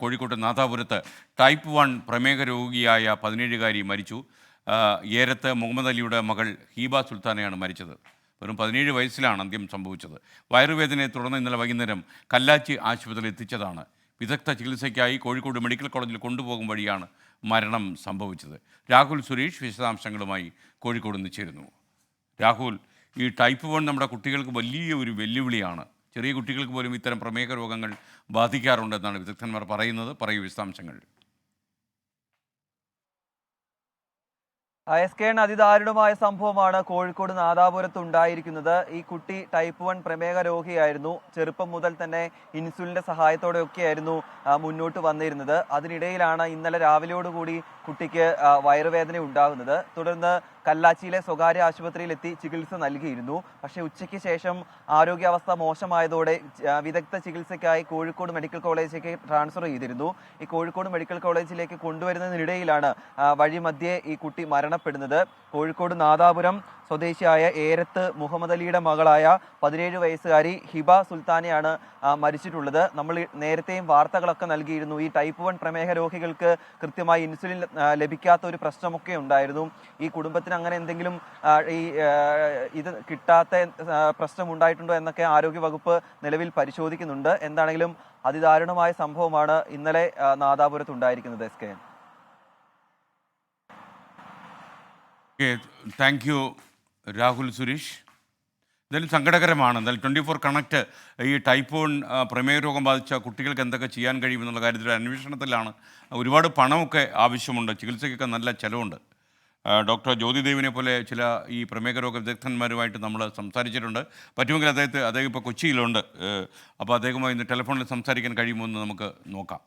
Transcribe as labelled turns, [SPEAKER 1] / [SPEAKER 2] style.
[SPEAKER 1] Kozhikode നാഥാപുരത്ത് type 1 പ്രമേഹ രോഗിയായ 17-കാരി മരിച്ചു. ഏരത്ത് മുഹമ്മദ് അലിയുടെ മകൾ ഹീബ സുൽത്താനയാണ് മരിച്ചത്. വെറും 17 വയസ്സിലാണ് അന്ത്യം സംഭവിച്ചത്. വയറുവേദനയെ തുടർന്ന് ഇന്നലെ വൈകുന്നേരം കല്ലാച്ചി ആശുപത്രിയിൽ എത്തിച്ചതാണ്. വിദഗ്ധ ചികിത്സയ്ക്കായി കോഴിക്കോട് മെഡിക്കൽ കോളേജിൽ കൊണ്ടുപോകും വഴിയാണ് മരണം സംഭവിച്ചത്. രാഹുൽ സുരേഷ് വിശദാംശങ്ങളുമായി കോഴിക്കോട് നിന്ന് ചേരുന്നു. രാഹുൽ, ഈ ടൈപ്പ് 1 നമ്മുടെ കുട്ടികൾക്ക് വലിയ ഒരു വെല്ലുവിളിയാണ്. ചെറിയ കുട്ടികൾക്ക് പോലും ഇത്തരം പ്രമേഹ രോഗങ്ങൾ ബാധിക്കാറുണ്ടെന്നാണ് വിദഗ്ധന്മാർ പറയുന്നത്. പറയൂ വിശദാംശങ്ങൾ.
[SPEAKER 2] SKN അതിദാരുണമായ സംഭവമാണ് കോഴിക്കോട് നാദാപുരത്ത് ഉണ്ടായിരിക്കുന്നത്. ഈ കുട്ടി ടൈപ്പ് 1 പ്രമേഹ രോഗിയായിരുന്നു. ചെറുപ്പം മുതൽ തന്നെ ഇൻസുലിൻ്റെ സഹായത്തോടെയൊക്കെയായിരുന്നു മുന്നോട്ട് വന്നിരുന്നത്. അതിനിടയിലാണ് ഇന്നലെ രാവിലെയോടുകൂടി കുട്ടിക്ക് വയറുവേദന ഉണ്ടാകുന്നത്. തുടർന്ന് കല്ലാച്ചിയിലെ സ്വകാര്യ ആശുപത്രിയിൽ എത്തി ചികിത്സ നൽകിയിരുന്നു. പക്ഷേ ഉച്ചയ്ക്ക് ശേഷം ആരോഗ്യാവസ്ഥ മോശമായതോടെ വിദഗ്ധ ചികിത്സയ്ക്കായി കോഴിക്കോട് മെഡിക്കൽ കോളേജിലേക്ക് ട്രാൻസ്ഫർ ചെയ്തിരുന്നു. ഈ കോഴിക്കോട് മെഡിക്കൽ കോളേജിലേക്ക് കൊണ്ടുവരുന്നതിനിടയിലാണ് വഴിമധ്യേ ഈ കുട്ടി മരണപ്പെടുന്നത്. കോഴിക്കോട് നാദാപുരം സ്വദേശിയായ ഏരത്ത് മുഹമ്മദ് അലിയുടെ മകളായ 17 വയസ്സുകാരി ഹിബ സുൽത്താനയാണ് മരിച്ചിട്ടുള്ളത്. നമ്മൾ നേരത്തെയും വാർത്തകളൊക്കെ നൽകിയിരുന്നു. ഈ ടൈപ്പ് 1 പ്രമേഹ രോഗികൾക്ക് കൃത്യമായി ഇൻസുലിൻ ലഭിക്കാത്ത ഒരു പ്രശ്നമൊക്കെ ഉണ്ടായിരുന്നു. ഈ കുടുംബത്തിന് അങ്ങനെ എന്തെങ്കിലും ഇത് കിട്ടാത്ത പ്രശ്നം ഉണ്ടായിട്ടുണ്ടോ എന്നൊക്കെ ആരോഗ്യവകുപ്പ് നിലവിൽ പരിശോധിക്കുന്നുണ്ട്. എന്താണെങ്കിലും അതിദാരുണമായ സംഭവമാണ് ഇന്നലെ നാദാപുരത്ത് ഉണ്ടായിരിക്കുന്നത്. SKN.
[SPEAKER 1] Thank you Rahul Suresh. എന്തായാലും സങ്കടകരമാണ്. എന്തായാലും 24 കണക്ട് ഈ ടൈപ്പ് 1 പ്രമേഹ രോഗം ബാധിച്ച കുട്ടികൾക്ക് എന്തൊക്കെ ചെയ്യാൻ കഴിയുമെന്നുള്ള കാര്യത്തിൽ അന്വേഷണത്തിലാണ്. ഒരുപാട് പണമൊക്കെ ആവശ്യമുണ്ട്, ചികിത്സയ്ക്കൊക്കെ നല്ല ചിലവുണ്ട്. ഡോക്ടർ ജ്യോതി ദേവിനെ പോലെ ചില ഈ പ്രമേഹ രോഗ വിദഗ്ധന്മാരുമായിട്ട് നമ്മൾ സംസാരിച്ചിട്ടുണ്ട്. പറ്റുമെങ്കിൽ അദ്ദേഹം ഇപ്പോൾ കൊച്ചിയിലുണ്ട്. അപ്പോൾ അദ്ദേഹവുമായി ഇന്ന് ടെലിഫോണിൽ സംസാരിക്കാൻ കഴിയുമോ എന്ന് നമുക്ക് നോക്കാം.